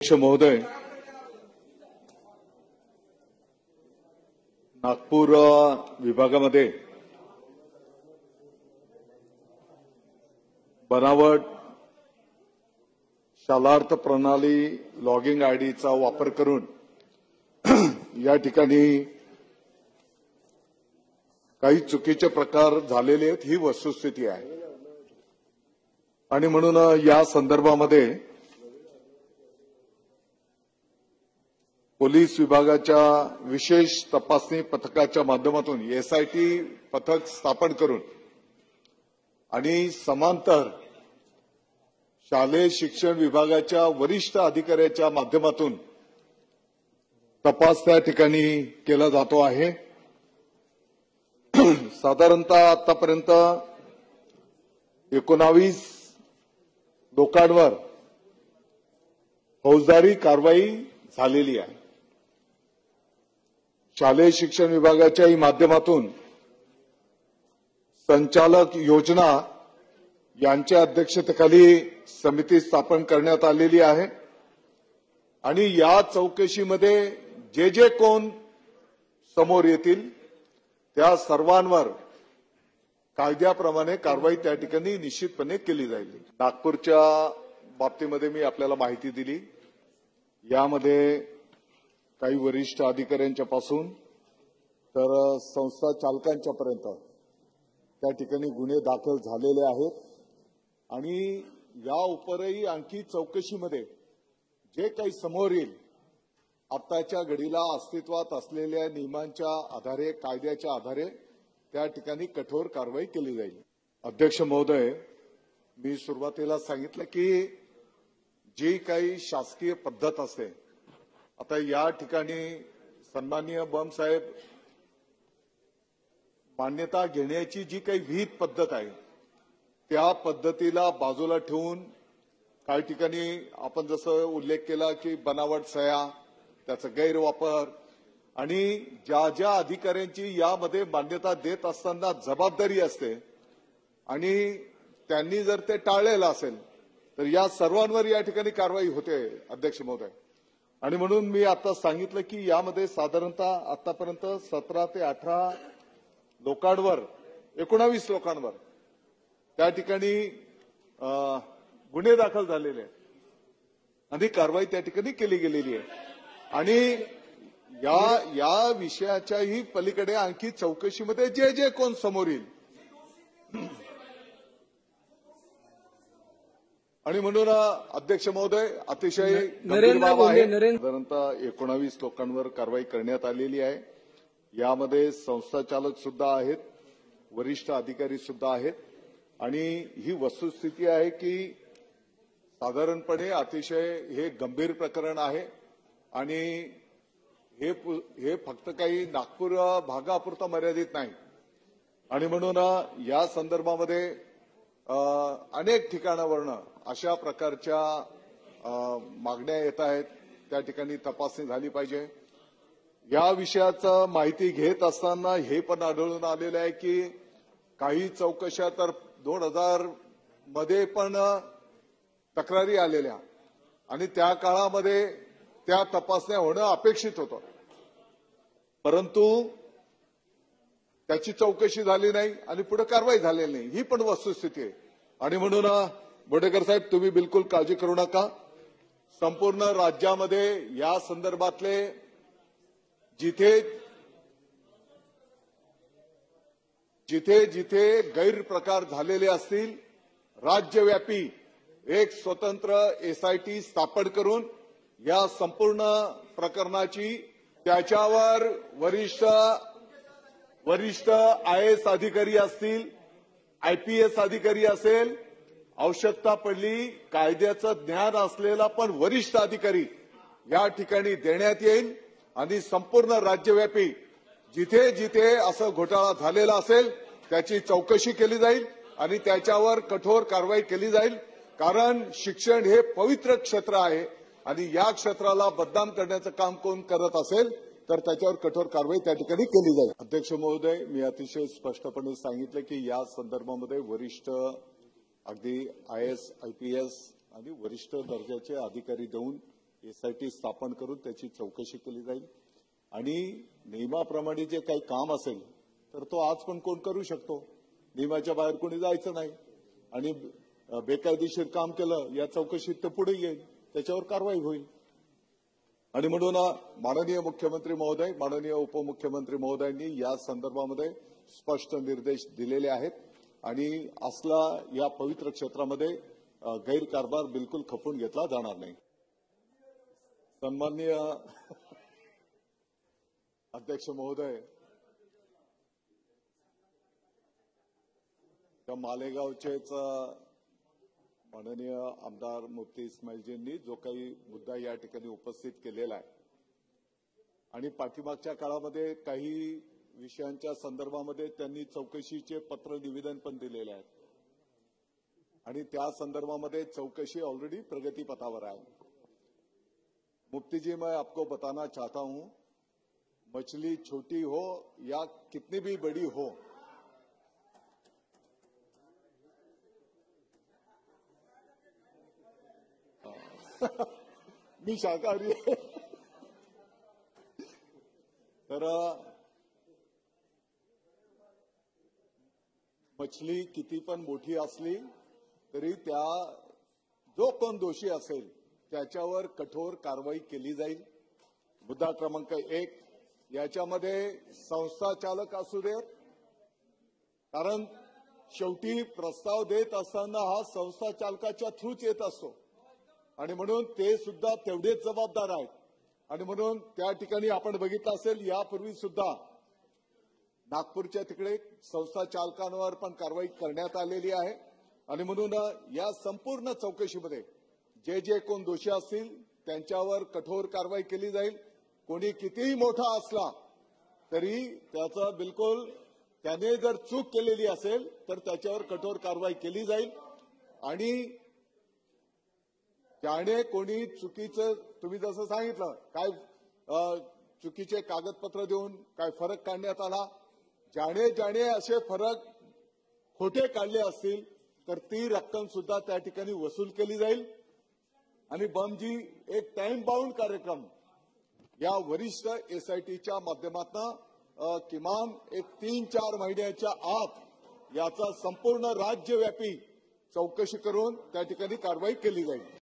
अध्यक्ष महोदय, नागपूर विभागामध्ये बनावट शालार्थ प्रणाली लॉगिंग आयडीचा वापर करून या ठिकाणी काही चुकीचे प्रकार झालेले आहेत, ही वस्तुस्थिती आहे। आणि म्हणून या संदर्भामध्ये पोलीस विभागाच्या विशेष तपासणी पथकाच्या माध्यमातून एसआयटी पथक स्थापन करून आणि समांतर शालेय शिक्षण विभागाच्या वरिष्ठ अधिकाऱ्याच्या माध्यमातून तपास त्या ठिकाणी केला जातो आहे। साधारणतः आतापर्यंत 19 लोकांवर फौजदारी कारवाई झालेली आहे। शालेय शिक्षण विभागाच्या माध्यमातून संचालक योजना यांच्या अध्यक्षतेखाली समिती स्थापन करण्यात आलेली आहे आणि या चौकशीमध्ये जे कोण समोर येतील त्या सर्वांवर कायद्याप्रमाणे कारवाई त्या ठिकाणी निश्चितपणे केली जाईल। नागपूरच्या बाबतीमध्ये मी आपल्याला माहिती दिली, यामध्ये काही वरिष्ठ अधिकाऱ्यांच्या पासून तर संस्था चालकांच्या पर्यंत त्या ठिकाणी गुन्हे दाखल झालेले आहेत आणि या उपरही आणखी चौकशीमध्ये जे काही समोर येईल आताच्या घडीला अस्तित्वात असलेल्या नियमांच्या आधारे कायद्याच्या आधारे त्या ठिकाणी कठोर कारवाई केली जाईल। अध्यक्ष महोदय, मी सुरुवातीला सांगितलं की जी काही शासकीय पद्धत असते, आता या ठिकाणी सन्माननीय बम साहेब मान्यता घेण्याची जी काही विहित पद्धत आहे त्या पद्धतीला बाजूला ठेवून काही ठिकाणी आपण जसं उल्लेख केला की बनावट सह्या, त्याचा गैरवापर आणि ज्या अधिकाऱ्यांची यामध्ये मान्यता देत असताना जबाबदारी असते आणि त्यांनी जर ते टाळलेलं असेल तर या सर्वांवर या ठिकाणी कारवाई होते अध्यक्ष महोदय। आणि म्हणून मी आता सांगितलं की यामध्ये साधारणतः आतापर्यंत 17 ते 18 लोकांवर 19 लोकांवर त्या ठिकाणी गुन्हे दाखल झालेले आहेत आणि कारवाई त्या ठिकाणी केली गेलेली आहे आणि या विषयाच्याही पलीकडे आणखी चौकशीमध्ये जे कोण समोर येईल आणि म्हणून अध्यक्ष महोदय अतिशय गंभीर बाब आहे। साधारणतः 19 लोकांवर कारवाई करण्यात आलेली आहे। यामध्ये संस्थाचालक सुद्धा आहेत, वरिष्ठ अधिकारी सुद्धा आहेत आणि ही वस्तुस्थिती आहे की साधारणपणे अतिशय हे गंभीर प्रकरण आहे आणि हे फक्त काही नागपूर भागापुरता मर्यादित नाही आणि म्हणून या संदर्भामध्ये अनेक ठिकाणावरनं अशा प्रकारच्या मागण्या येत आहेत, त्या ठिकाणी तपासणी झाली पाहिजे। या विषयाचं माहिती घेत असताना हे पण आढळून आलेलं आहे की काही चौकशा तर 2000 मध्ये पण तक्रारी आलेल्या आणि त्या काळामध्ये त्या तपासण्या होणं अपेक्षित होतं, परंतु त्याची चौकशी झाली नाही आणि पुढे कारवाई झालेली नाही, ही पण वस्तुस्थिती आहे। आणि म्हणून बोडेकर साहेब, तुम्ही बिलकुल काळजी करू नका। संपूर्ण राज्यामध्ये या संदर्भातले जिथे गैरप्रकार झालेले असतील राज्यव्यापी एक स्वतंत्र एसआयटी स्थापन करून या संपूर्ण प्रकरणाची त्याच्यावर वरिष्ठ आयएएस अधिकारी असतील, आयपीएस अधिकारी असेल, आवश्यकता पडली कायद्याचं ज्ञान असलेला पण वरिष्ठ अधिकारी या ठिकाणी देण्यात येईल आणि संपूर्ण राज्यव्यापी जिथे असं घोटाळा झालेला असेल त्याची चौकशी केली जाईल आणि त्याच्यावर कठोर कारवाई केली जाईल। कारण शिक्षण हे पवित्र क्षेत्र आहे आणि या क्षेत्राला बदनाम करण्याचं काम कोण करत असेल तर त्याच्यावर कठोर कारवाई त्या ठिकाणी केली जाईल। अध्यक्ष महोदय, मी अतिशय स्पष्टपणे सांगितलं की या संदर्भामध्ये वरिष्ठ अगदी आयएएस, आयपीएस आणि वरिष्ठ दर्जाचे अधिकारी देऊन एसआयटी स्थापन करून त्याची चौकशी केली जाईल आणि नियमाप्रमाणे जे काही काम असेल तर तो आज पण कोण करू शकतो. नियमाच्या बाहेर कोणी जायचं नाही आणि बेकायदेशीर काम केलं या चौकशीत ते पुढे येईल, त्याच्यावर कारवाई होईल. आणि म्हणून माननीय मुख्यमंत्री महोदय, माननीय उपमुख्यमंत्री महोदयांनी या संदर्भामध्ये स्पष्ट निर्देश दिलेले आहेत आणि असला या पवित्र क्षेत्रामध्ये गैरकारभार बिलकुल खपून घेतला जाणार नाही. सन्माननीय अध्यक्ष महोदय, त्या मालेगावचेच माननीय आमदार मुफ्ती इस्माईलजींनी जो काही मुद्दा या ठिकाणी उपस्थित केलेला आहे आणि पाठीमागच्या काळामध्ये काही विषयांच्या संदर्भामध्ये त्यांनी चौकशीचे पत्र निवेदन पण दिलेले आहेत आणि त्या संदर्भामध्ये चौकशी ऑलरेडी प्रगतीपथावर आहे. मुफ्ती जी, मैं आपको बताना चाहता हूं, मछली छोटी हो या कितनी भी बड़ी हो, मी शाकाहारी आहे. तर मछली किती पण मोठी असली तरी त्या जो कोण दोषी असेल त्याच्यावर कठोर कारवाई केली जाईल. मुद्दा क्रमांक 1, याच्यामध्ये संस्था चालक असू देत, कारण शेवटी प्रस्ताव देत असताना हा संस्था चालकाच्या थ्रूच येत असतो आणि म्हणून ते सुद्धा तेवढेच जबाबदार आहेत. आणि म्हणून त्या ठिकाणी आपण बघितलं असेल यापूर्वी सुद्धा नागपूरच्या तिकडे संस्था चालकांवर पण कारवाई करण्यात आलेली आहे. आणि म्हणून या संपूर्ण चौकशीमध्ये जे जे कोण दोषी असतील त्यांच्यावर कठोर कारवाई केली जाईल. कोणी कितीही मोठा असला तरी त्याचं बिलकुल त्याने जर चूक केलेली असेल तर त्याच्यावर कठोर कारवाई केली जाईल. आणि ज्याने कोणी चुकीचं, तुम्ही जसं सांगितलं काय चुकीचे कागदपत्र देऊन काय फरक काढण्यात आला, ज्याने असे फरक खोटे काढले असतील तर ती रक्कम सुद्धा त्या ठिकाणी वसूल केली जाईल. आणि बमजी एक टाइम बाउंड कार्यक्रम या वरिष्ठ एसआयटीच्या माध्यमातून किमान एक 3-4 महिन्याच्या आत याचा संपूर्ण राज्यव्यापी चौकशी करून त्या ठिकाणी कारवाई केली जाईल.